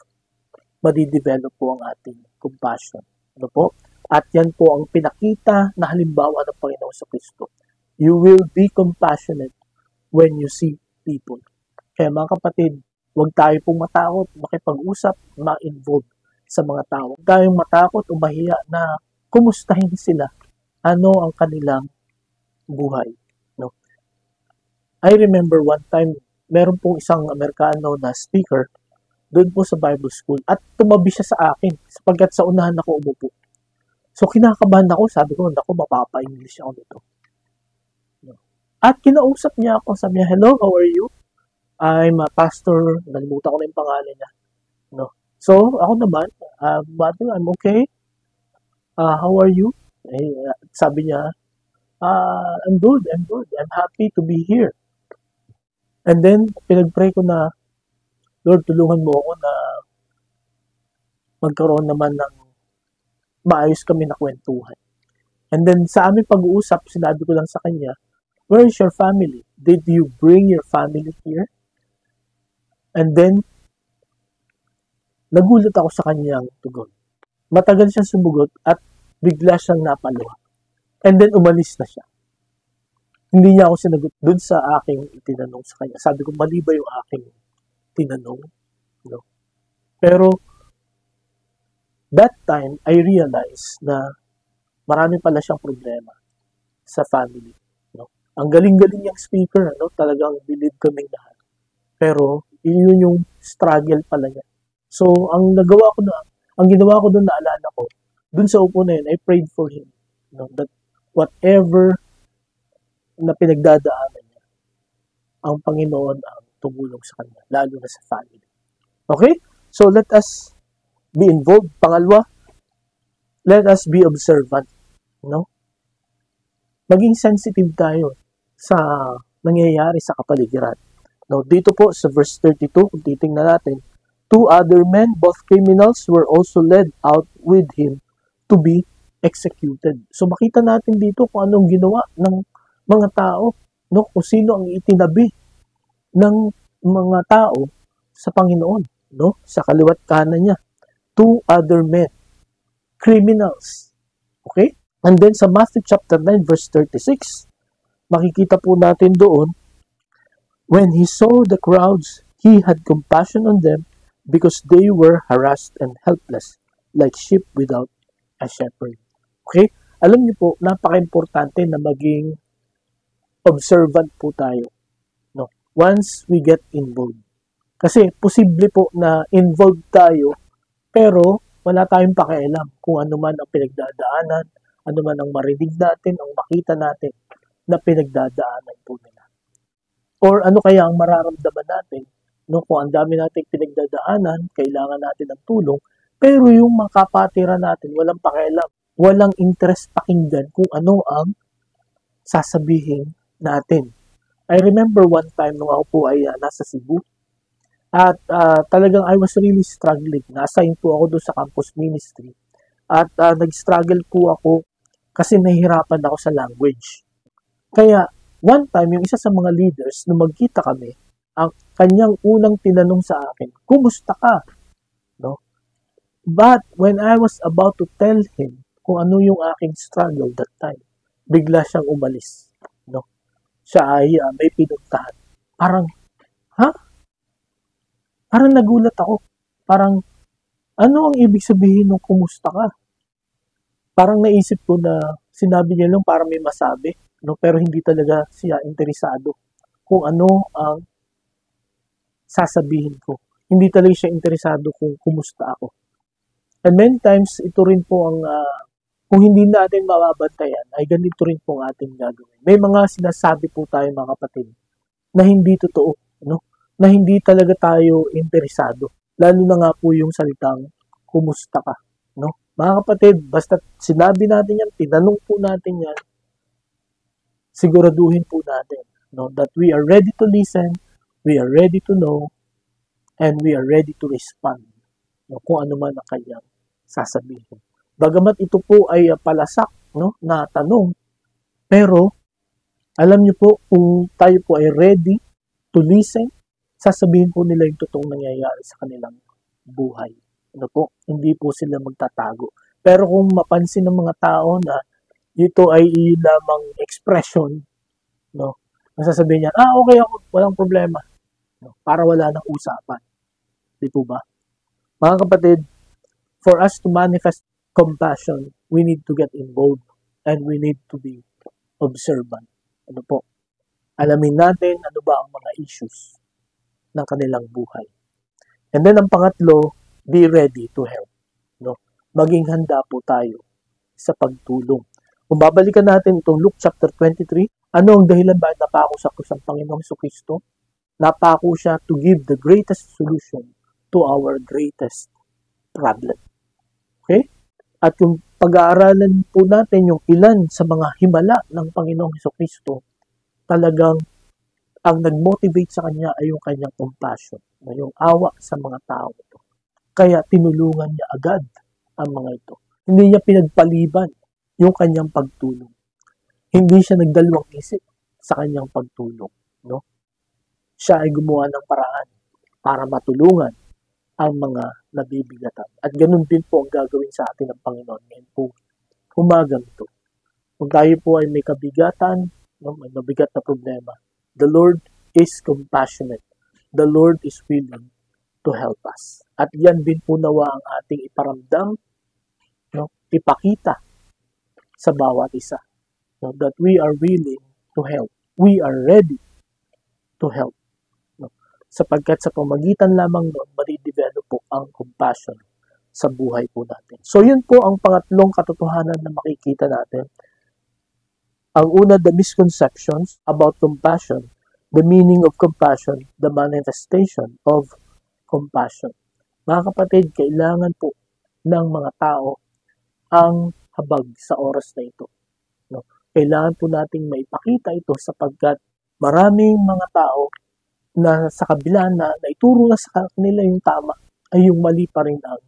madidevelop po ang ating compassion. Ano po? At yan po ang pinakita na halimbawa ng Panginoon sa Kristo. You will be compassionate when you see people. Kaya mga kapatid, huwag tayo pong matakot, makipag-usap, ma-involve sa mga tao. Huwag tayong matakot o mahiya na kumustahin sila. Ano ang kanilang buhay. No? I remember one time, meron pong isang Amerikano na speaker doon po sa Bible School at tumabi siya sa akin sapagkat sa unahan ako umupo. So kinakabahan ako, sabi ko, naku, mapapa-English ako nito. At kinausap niya ako, sabi niya, hello, how are you? I'm a pastor, nalimutan ko na yung pangalan niya. No? So ako naman, I'm okay. How are you? Sabi niya, I'm good. I'm happy to be here. And then, pinag-pray ko na, Lord, tulungan mo ako na magkaroon naman ng maayos kami na kwentuhan. And then, sa aming pag-uusap, sinabi ko lang sa kanya, where is your family? Did you bring your family here? And then, nagulat ako sa kanyang tugon. Matagal siyang sumugot at bigla siyang napaluha. And then, umalis na siya. Hindi niya ako sinagot dun sa aking itinanong sa kanya. Sabi ko, mali ba yung aking tinanong? No. Pero, that time, I realized na marami pala siyang problema sa family. No. Ang galing-galing niyang speaker, no? Talagang believe kaming lahat. Pero, yun yung struggle pala niya. So, ang ginawa ko doon, naalala ko, dun sa upo na yun, I prayed for him. No, that whatever na pinagdadaanan niya, ang Panginoon ang tumulong sa kanya, lalo na sa family. Okay? So, let us be involved. Pangalawa, let us be observant. No? Maging sensitive tayo sa nangyayari sa kapaligiran. No, dito po sa verse 32, kung titingnan natin, 2 other men, both criminals, were also led out with him to be executed. So makita natin dito kung anong ginawa ng mga tao, no? Kung sino ang itinabi ng mga tao sa Panginoon, no? Sa kaliwat kanan niya. 2 other men, criminals. Okay? And then sa Matthew chapter 9 verse 36, makikita po natin doon, when he saw the crowds, he had compassion on them because they were harassed and helpless, like sheep without a shepherd. Okay? Alam niyo po, napaka-importante na maging observant po tayo. No? Once we get involved. Kasi posible po na involved tayo, pero wala tayong pakialam kung ano man ang pinagdadaanan, ano man ang marinig natin, ang makita natin na pinagdadaanan po nila. Or ano kaya ang mararamdaman natin, no? Kung ang dami nating pinagdadaanan, kailangan natin ng tulong, pero yung mga kapatira natin, walang pakialam, walang interest pakinggan kung ano ang sasabihin natin. I remember one time nung ako po ay nasa Cebu, at talagang I was really struggling. Na-assign po ako doon sa campus ministry. At nag-struggle po ako kasi nahihirapan ako sa language. Kaya, one time, yung isa sa mga leaders, nung magkita kami, ang kanyang unang tinanong sa akin, kumusta ka? No? But when I was about to tell him kung ano yung aking struggle that time, bigla siyang umalis. No? Siya ay may pinuntahan. Parang, ha? Parang nagulat ako. Parang, ano ang ibig sabihin ng kumusta ka? Parang naisip ko na sinabi niya lang para may masabi. No? Pero hindi talaga siya interesado kung ano ang sasabihin ko. Hindi talaga siya interesado kung kumusta ako. And many times, ito rin po ang, kung hindi natin mababantayan, ay ganito rin po ang ating gagawin. May mga sinasabi po tayo mga kapatid na hindi totoo, no? Na hindi talaga tayo interesado. Lalo na nga po yung salitang, kumusta ka? No? Mga kapatid, basta sinabi natin yan, tinanong po natin yan, siguraduhin po natin No? That we are ready to listen, we are ready to know, and we are ready to respond. No? Kung ano man ang kanyang sasabihin. Bagamat ito po ay palasak, no, na tanong, pero alam niyo po, kung tayo po ay ready to listen, sasabihin po nila yung totoong nangyayari sa kanilang buhay. Ano po? Hindi po sila magtatago. Pero kung mapansin ng mga tao na ito ay lamang expression, no, ang sasabihin niya, okay ako, walang problema. No, para wala nang usapan. Di po ba? Mga kapatid, for us to manifest compassion, we need to get involved and we need to be observant. Ano po? Alamin natin ano ba ang mga issues ng kanilang buhay. And then ang pangatlo, be ready to help. No? Maging handa po tayo sa pagtulong. Kung babalikan natin itong Luke chapter 23, ano ang dahilan ba napako sa krus ang Panginoong Jesucristo? Napako siya to give the greatest solution to our greatest problem. Okay? At kung pag-aaralan po natin yung ilan sa mga himala ng Panginoong Jesucristo, talagang ang nag-motivate sa kanya ay yung kanyang compassion, yung awa sa mga tao ito. Kaya tinulungan niya agad ang mga ito. Hindi niya pinagpaliban yung kanyang pagtulong. Hindi siya nagdalawang isip sa kanyang pagtulong. No? Siya ay gumawa ng paraan para matulungan ang mga nabibigatan. At ganun din po ang gagawin sa atin ng Panginoon ngayon po. Umagang ito. Kung tayo po ay may kabigatan, no, may mabigat na problema, the Lord is compassionate. The Lord is willing to help us. At yan din po nawa ang ating iparamdam, no, ipakita sa bawat isa. No, that we are willing to help. We are ready to help. No, sapagkat sa pamagitan lamang noon, madidevelop po ang compassion sa buhay po natin. So yun po ang pangatlong katotohanan na makikita natin. Ang una, the misconceptions about compassion, the meaning of compassion, the manifestation of compassion. Mga kapatid, kailangan po ng mga tao ang habag sa oras na ito. No? Kailangan po nating maipakita ito sapagkat maraming mga tao na sa kabila na naituro na sa kanila yung tama ay yung mali pa rin ang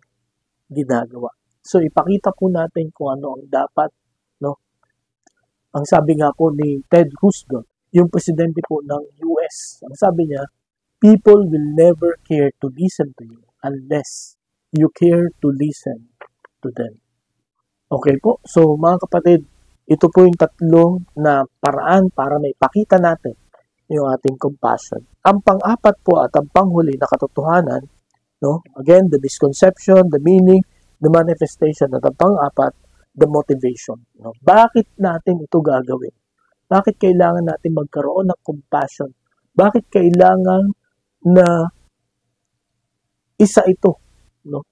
ginagawa. So ipakita po natin kung ano ang dapat. No? Ang sabi nga po ni Ted Roosevelt, yung presidente po ng US, ang sabi niya, people will never care to listen to you unless you care to listen to them. Okay po, so mga kapatid, ito po yung tatlong na paraan para maipakita natin yung ating compassion. Ang pang-apat po at ang panghuli na katotohanan, no? Again, the misconception, the meaning, the manifestation, at ang pang-apat, the motivation. No? Bakit natin ito gagawin? Bakit kailangan natin magkaroon ng compassion? Bakit kailangan na isa ito, no?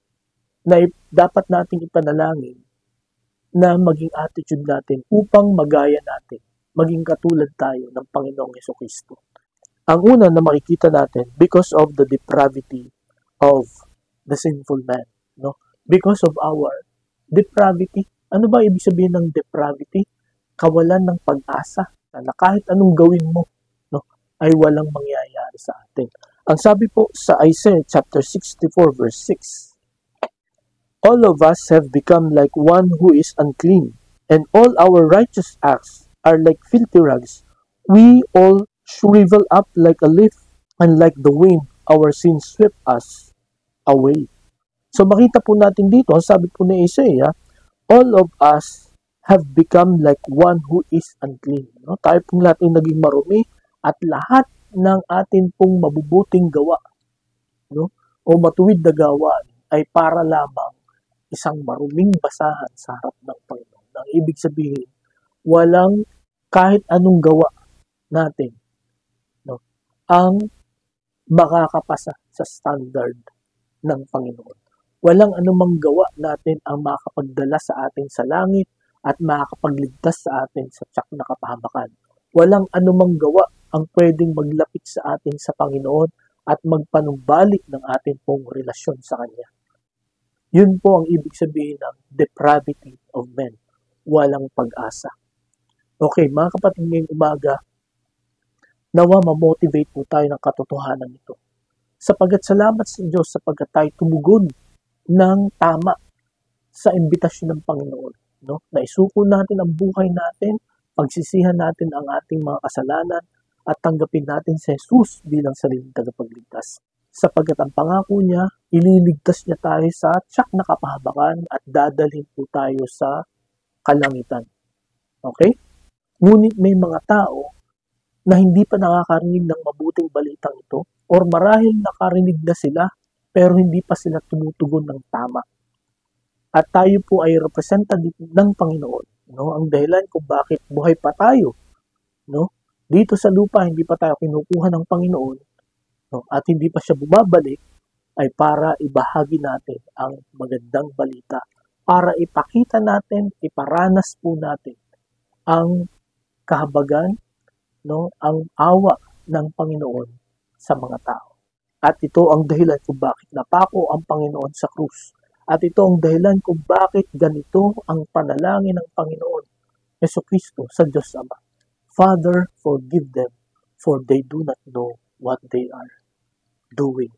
Na dapat nating ipanalangin na maging attitude natin upang magaya natin, maging katulad tayo ng Panginoong Jesucristo. Ang una na makikita natin, because of the depravity of the sinful man. No? Because of our depravity. Ano ba ibig sabihin ng depravity? Kawalan ng pag-asa na kahit anong gawin mo, no, ay walang mangyayari sa atin. Ang sabi po sa Isaiah chapter 64 verse 6, all of us have become like one who is unclean, and all our righteous acts are like filthy rags. We all shrivel up like a leaf, and like the wind, our sins sweep us away. So makita po natin dito, sabi po ni Isaiah, all of us have become like one who is unclean. No? Tayo pong lahat ay naging marumi at lahat ng atin pong mabubuting gawa, no, o matuwid na gawa ay para lamang isang maruming basahan sa harap ng Panginoon. Ang ibig sabihin, walang kahit anong gawa natin, no, ang makakapasa sa standard ng Panginoon. Walang anumang gawa natin ang makakapagdala sa atin sa langit at makakapagligtas sa atin sa tiyak na kapahamakan. Walang anumang gawa ang pwedeng maglapit sa atin sa Panginoon at magpanumbalik ng ating pong relasyon sa Kanya. Yun po ang ibig sabihin ng depravity of men. Walang pag-asa. Okay, mga kapatid, ngayong umaga, Nawa ma-motivate po tayo ng katotohanan nito. Sapagat salamat sa Diyos sapagkat tayo tumugon ng tama sa imbitasyon ng Panginoon. No? Naisuko natin ang buhay natin, pagsisihan natin ang ating mga kasalanan, at tanggapin natin si Jesus bilang sariling tagapagligtas. Sapagat ang pangako niya, ililigtas niya tayo sa tiyak na kapahabakan at dadalhin po tayo sa kalangitan. Okay? Ngunit may mga tao na hindi pa nakakarinig ng mabuting balitang ito or marahil nakarinig na sila pero hindi pa sila tumutugon ng tama. At tayo po ay representative ng Panginoon. No? Ang dahilan kung bakit buhay pa tayo, no? Dito sa lupa, hindi pa tayo kinukuha ng Panginoon, no? At hindi pa siya bumabalik, ay para ibahagi natin ang magandang balita, para ipakita natin, iparanas po natin ang kahabagan, no? Ang awa ng Panginoon sa mga tao. At ito ang dahilan kung bakit napako ang Panginoon sa krus. At ito ang dahilan kung bakit ganito ang panalangin ng Panginoon Jesucristo sa Diyos Ama. Father, forgive them, for they do not know what they are doing.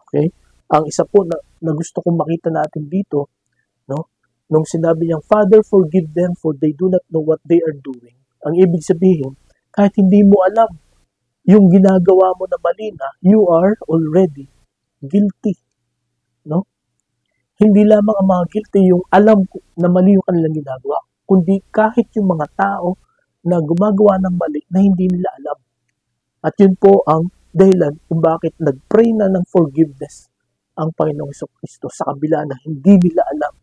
Okay? Ang isa po na gusto kong makita natin dito, no? Nung sinabi niyang, Father, forgive them, for they do not know what they are doing. Ang ibig sabihin, kahit hindi mo alam yung ginagawa mo na mali na, you are already guilty. No? Hindi lamang ang mga guilty yung alam na mali yung kanilang ginagawa, kundi kahit yung mga tao na gumagawa ng mali na hindi nila alam. At yun po ang dahilan kung bakit nag-pray na ng forgiveness ang Panginoong Jesucristo sa kabila na hindi nila alam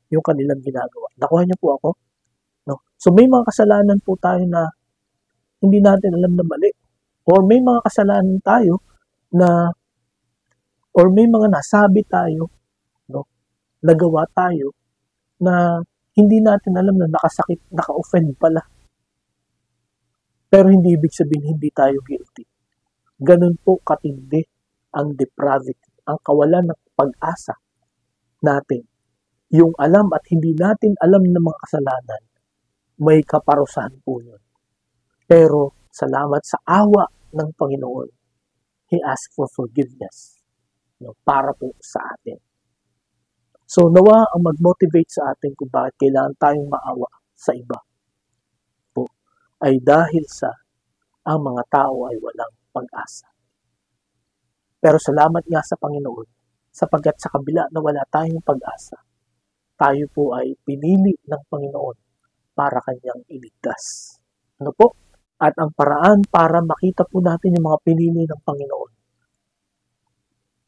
yung kanilang ginagawa. Nakuha niyo po ako? No? So may mga kasalanan po tayo na hindi natin alam na mali. Or may mga kasalanan tayo na, or may mga nasabi tayo, no? Nagawa tayo na hindi natin alam na nakasakit, naka-offend pala. Pero hindi ibig sabihin hindi tayo guilty. Ganun po katindi ang depravity, ang kawalan ng pag-asa natin. Yung alam at hindi natin alam ng mga kasalanan, may kaparusahan po yun. Pero salamat sa awa ng Panginoon, He asked for forgiveness, no, para po sa atin. So nawa ang mag-motivate sa atin kung bakit kailangan tayong maawa sa iba po, ay dahil sa ang mga tao ay walang pag-asa. Pero salamat nga sa Panginoon, sapagkat sa kabila na wala tayong pag-asa, tayo po ay pinili ng Panginoon para kanyang iligtas. Ano po? At ang paraan para makita po natin yung mga pinili ng Panginoon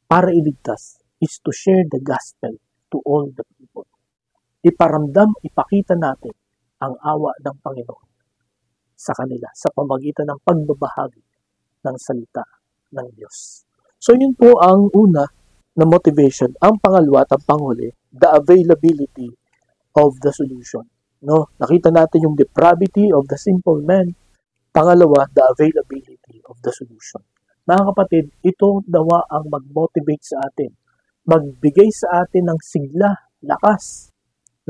para iligtas is to share the gospel to all the people. Iparamdam, ipakita natin ang awa ng Panginoon sa kanila sa pamagitan ng pagbabahagi ng salita ng Diyos. So yun po ang una na motivation. Ang pangalawa at ang panghuli, the availability of the solution. No? Nakita natin yung depravity of the simple man. Pangalawa, the availability of the solution. Mga kapatid, ito dawa ang mag-motivate sa atin. Magbigay sa atin ng sigla, lakas,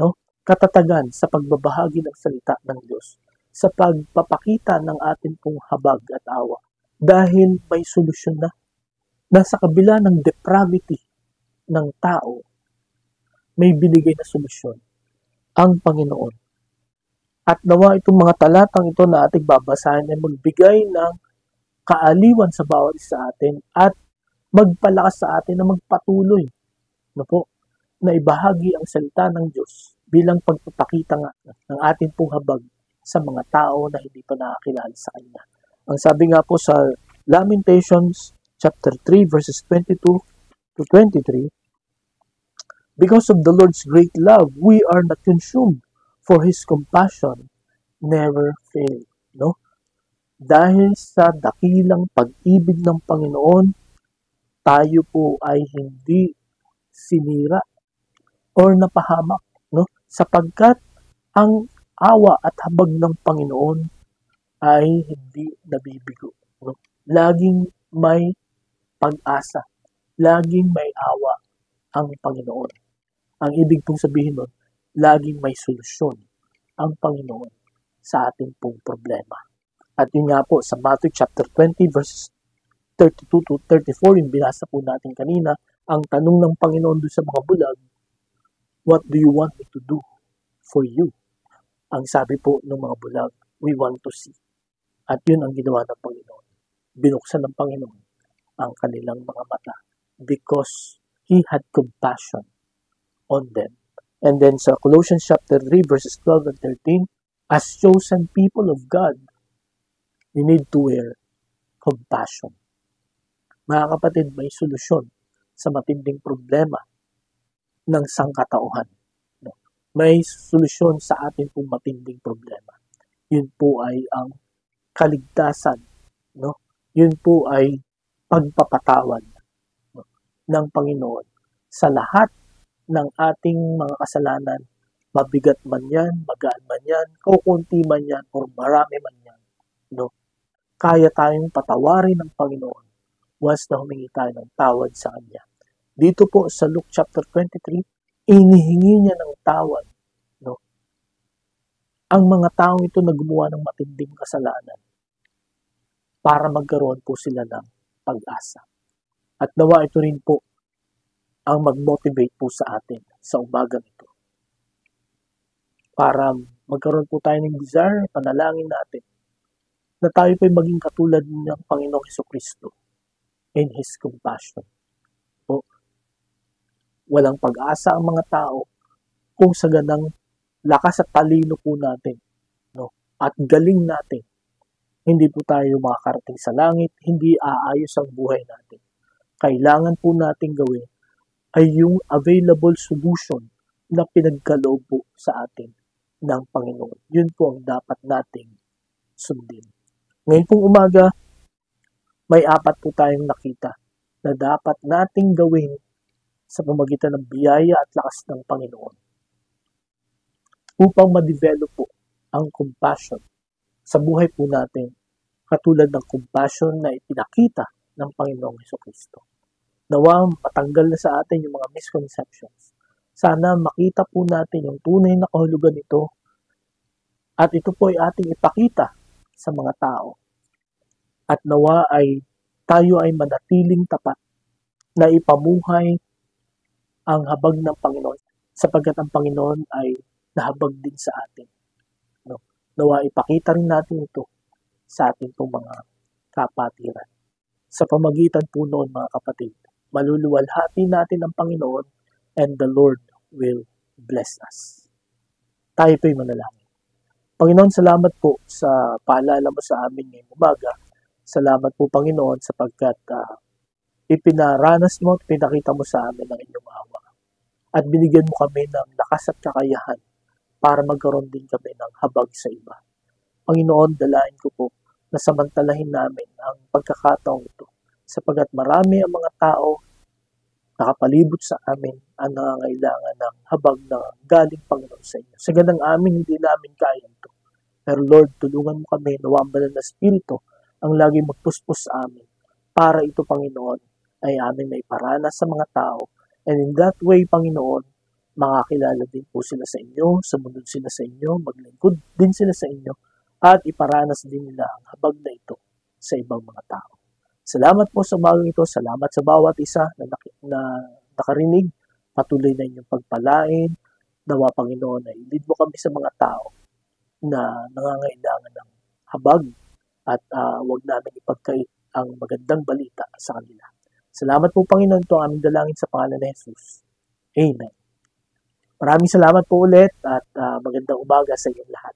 no? Katatagan sa pagbabahagi ng salita ng Diyos, sa pagpapakita ng atin pong habag at awa. Dahil may solusyon na. Nasa kabila ng depravity ng tao, may binigay na solusyon ang Panginoon. At nawa itong mga talatang ito na ating babasahin ay magbigay ng kaaliwan sa bawat isa atin at magpalakas sa atin na magpatuloy na ibahagi ang salita ng Diyos bilang pagpapakita nga ng ating pong habag sa mga tao na hindi pa nakakilala sa Kanya. Ang sabi nga po sa Lamentations chapter 3 verses 22 to 23, because of the Lord's great love, we are not consumed, for His compassion never fail. No? Dahil sa dakilang pag-ibig ng Panginoon, tayo po ay hindi sinira or napahamak. No? Sapagkat ang awa at habag ng Panginoon ay hindi nabibigo. No? Laging may pag-asa. Laging may awa ang Panginoon. Ang ibig pong sabihin nun, laging may solusyon ang Panginoon sa ating pong problema. At yun nga po, sa Matthew chapter 20 verses 32 to 34, yung binasa po natin kanina, ang tanong ng Panginoon doon sa mga bulag, what do you want me to do for you? Ang sabi po ng mga bulag, we want to see. At yun ang ginawa ng Panginoon. Binuksan ng Panginoon ang kanilang mga mata because He had compassion on them. And then sa Colossians chapter 3 verses 12 and 13, as chosen people of God, we need to wear compassion. Mga kapatid, may solusyon sa matinding problema ng sangkatauhan. May solusyon sa atin pong matinding problema. Yun po ay ang kaligtasan. Yun po ay pagpapatawad ng Panginoon sa lahat ng ating mga kasalanan, mabigat man yan, magaan man yan, kukunti man yan, o marami man yan. Kaya tayong patawarin ng Panginoon once na humingi tayo ng tawad sa Kanya. Dito po sa Luke chapter 23, inihingi niya ng tawad. Ang mga taong ito na gumawa ng matinding kasalanan para magkaroon po sila ng pag-asa. At nawa ito rin po ang mag-motivate po sa atin sa umagang ito. Para magkaroon po tayo ng desire, panalangin natin na tayo po'y maging katulad ng Panginoong Jesucristo in His compassion. Walang pag-asa ang mga tao kung sa ganang lakas at talino po natin, at galing natin, hindi po tayo makakarating sa langit, hindi aayos ang buhay natin. Kailangan po natin gawin ay yung available solution na pinagkaloob po sa atin ng Panginoon. Yun po ang dapat nating sundin. Ngayon pong umaga, may 4 po tayong nakita na dapat nating gawin sa pamagitan ng biyaya at lakas ng Panginoon upang ma-develop po ang compassion sa buhay po natin, katulad ng compassion na ipinakita ng Panginoong Jesucristo. Nawa matanggal na sa atin yung mga misconceptions. Sana makita po natin yung tunay na kahulugan nito at ito po ay ating ipakita sa mga tao. At nawa ay tayo ay manatiling tapat na ipamuhay ang habag ng Panginoon sapagkat ang Panginoon ay nahabag din sa atin. Nawa ipakita rin natin ito sa ating pong mga kapatiran. Sa pamagitan po noon, mga kapatid, maluluwalhati natin ang Panginoon and the Lord will bless us. Tayo po'y manalangin. Panginoon, salamat po sa paalala mo sa amin ngayong umaga. Salamat po, Panginoon, sapagkat ipinaranas mo at pinakita mo sa amin ang inyong awa. At binigyan mo kami ng lakas at kakayahan para magkaroon din kami ng habag sa iba. Panginoon, dalain ko po na samantalahin namin ang pagkakataong ito sapagkat marami ang mga tao nakapalibot sa amin ang nangangailangan ng habag na galing Panginoon sa inyo. Sa ganang amin, hindi namin kaya ito. Pero Lord, tulungan mo kami na ang banal na Espiritu ang laging magpuspos sa amin para ito, Panginoon, ay amin na iparana sa mga tao. And in that way, Panginoon, makakilala din po sila sa inyo, sumunod sila sa inyo, maglingkod din sila sa inyo, at iparanas din nila ang habag na ito sa ibang mga tao. Salamat po sa umagang ito, salamat sa bawat isa na nakarinig, patuloy na inyong pagpalain, nawa Panginoon ay lead mo kami sa mga tao na nangangailangan ng habag at huwag namin ipagkait ang magandang balita sa kanila. Salamat po Panginoon, ito ang aming dalangin sa pangalan ni Jesus. Amen. Maraming salamat po ulit at magandang umaga sa inyong lahat.